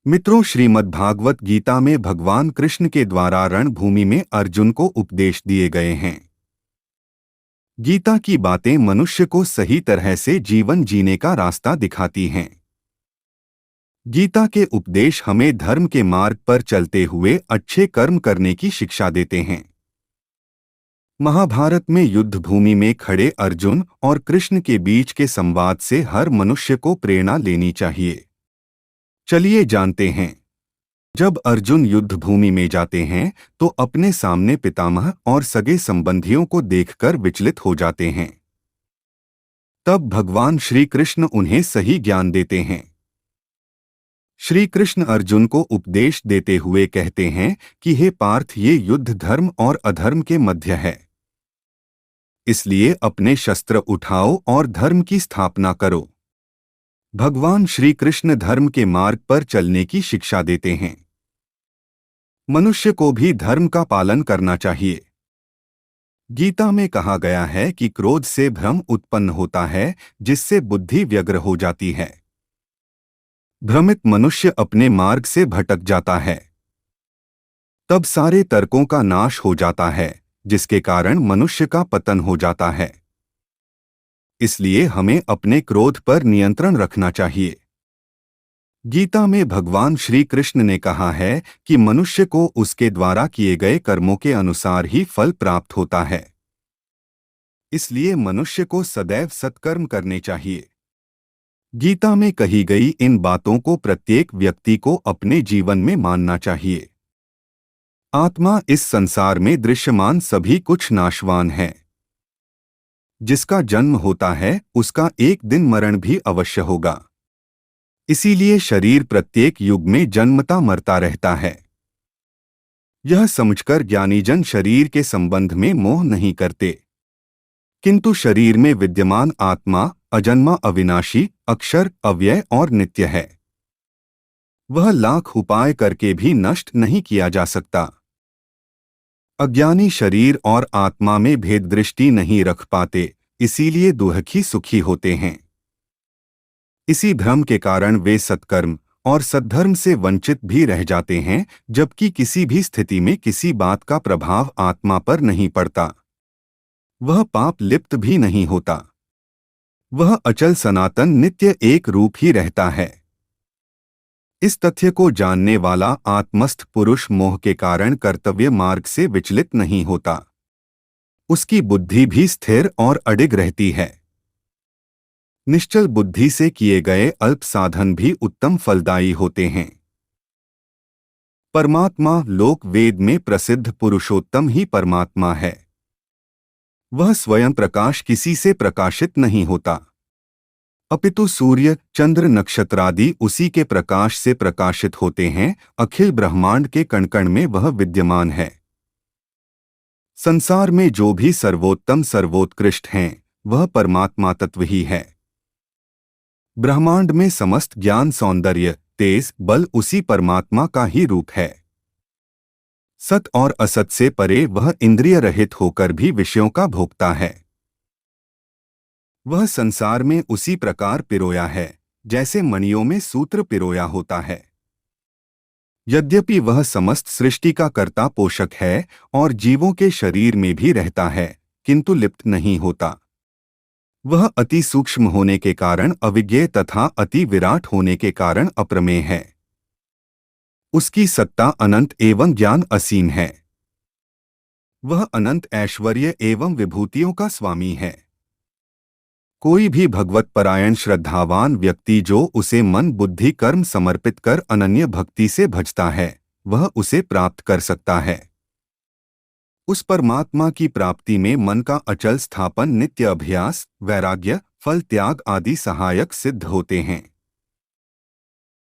मित्रों, श्रीमद्भागवत गीता में भगवान कृष्ण के द्वारा रणभूमि में अर्जुन को उपदेश दिए गए हैं। गीता की बातें मनुष्य को सही तरह से जीवन जीने का रास्ता दिखाती हैं। गीता के उपदेश हमें धर्म के मार्ग पर चलते हुए अच्छे कर्म करने की शिक्षा देते हैं। महाभारत में युद्ध भूमि में खड़े अर्जुन और कृष्ण के बीच के संवाद से हर मनुष्य को प्रेरणा लेनी चाहिए। चलिए जानते हैं। जब अर्जुन युद्ध भूमि में जाते हैं तो अपने सामने पितामह और सगे संबंधियों को देखकर विचलित हो जाते हैं। तब भगवान श्री कृष्ण उन्हें सही ज्ञान देते हैं। श्री कृष्ण अर्जुन को उपदेश देते हुए कहते हैं कि हे पार्थ, ये युद्ध धर्म और अधर्म के मध्य है। इसलिए अपने शस्त्र उठाओ और धर्म की स्थापना करो। भगवान श्री कृष्ण धर्म के मार्ग पर चलने की शिक्षा देते हैं। मनुष्य को भी धर्म का पालन करना चाहिए। गीता में कहा गया है कि क्रोध से भ्रम उत्पन्न होता है, जिससे बुद्धि व्यग्र हो जाती है। भ्रमित मनुष्य अपने मार्ग से भटक जाता है। तब सारे तर्कों का नाश हो जाता है, जिसके कारण मनुष्य का पतन हो जाता है। इसलिए हमें अपने क्रोध पर नियंत्रण रखना चाहिए। गीता में भगवान श्री कृष्ण ने कहा है कि मनुष्य को उसके द्वारा किए गए कर्मों के अनुसार ही फल प्राप्त होता है। इसलिए मनुष्य को सदैव सत्कर्म करने चाहिए। गीता में कही गई इन बातों को प्रत्येक व्यक्ति को अपने जीवन में मानना चाहिए। आत्मा इस संसार में दृश्यमान सभी कुछ नाशवान है। जिसका जन्म होता है उसका एक दिन मरण भी अवश्य होगा। इसीलिए शरीर प्रत्येक युग में जन्मता मरता रहता है। यह समझकर ज्ञानीजन शरीर के संबंध में मोह नहीं करते, किंतु शरीर में विद्यमान आत्मा अजन्मा, अविनाशी, अक्षर, अव्यय और नित्य है। वह लाख उपाय करके भी नष्ट नहीं किया जा सकता। अज्ञानी शरीर और आत्मा में भेद दृष्टि नहीं रख पाते, इसीलिए दुखी सुखी होते हैं। इसी भ्रम के कारण वे सत्कर्म और सद्धर्म से वंचित भी रह जाते हैं, जबकि किसी भी स्थिति में किसी बात का प्रभाव आत्मा पर नहीं पड़ता। वह पाप लिप्त भी नहीं होता। वह अचल सनातन नित्य एक रूप ही रहता है। इस तथ्य को जानने वाला आत्मस्थ पुरुष मोह के कारण कर्तव्य मार्ग से विचलित नहीं होता। उसकी बुद्धि भी स्थिर और अडिग रहती है। निश्चल बुद्धि से किए गए अल्प साधन भी उत्तम फलदायी होते हैं। परमात्मा लोक वेद में प्रसिद्ध पुरुषोत्तम ही परमात्मा है। वह स्वयं प्रकाश किसी से प्रकाशित नहीं होता, अपितु सूर्य, चंद्र, नक्षत्रादि उसी के प्रकाश से प्रकाशित होते हैं। अखिल ब्रह्मांड के कण-कण में वह विद्यमान है। संसार में जो भी सर्वोत्तम सर्वोत्कृष्ट हैं, वह परमात्मा तत्व ही है। ब्रह्मांड में समस्त ज्ञान, सौंदर्य, तेज, बल उसी परमात्मा का ही रूप है। सत और असत से परे वह इंद्रिय रहित होकर भी विषयों का भोगता है। वह संसार में उसी प्रकार पिरोया है, जैसे मणियों में सूत्र पिरोया होता है। यद्यपि वह समस्त सृष्टि का कर्ता पोषक है और जीवों के शरीर में भी रहता है, किंतु लिप्त नहीं होता। वह अति सूक्ष्म होने के कारण अविज्ञेय तथा अति विराट होने के कारण अप्रमेय है। उसकी सत्ता अनंत एवं ज्ञान असीम है। वह अनंत ऐश्वर्य एवं विभूतियों का स्वामी है। कोई भी भगवत परायण श्रद्धावान व्यक्ति जो उसे मन, बुद्धि, कर्म समर्पित कर अनन्य भक्ति से भजता है, वह उसे प्राप्त कर सकता है। उस परमात्मा की प्राप्ति में मन का अचल स्थापन, नित्य अभ्यास, वैराग्य, फल त्याग आदि सहायक सिद्ध होते हैं।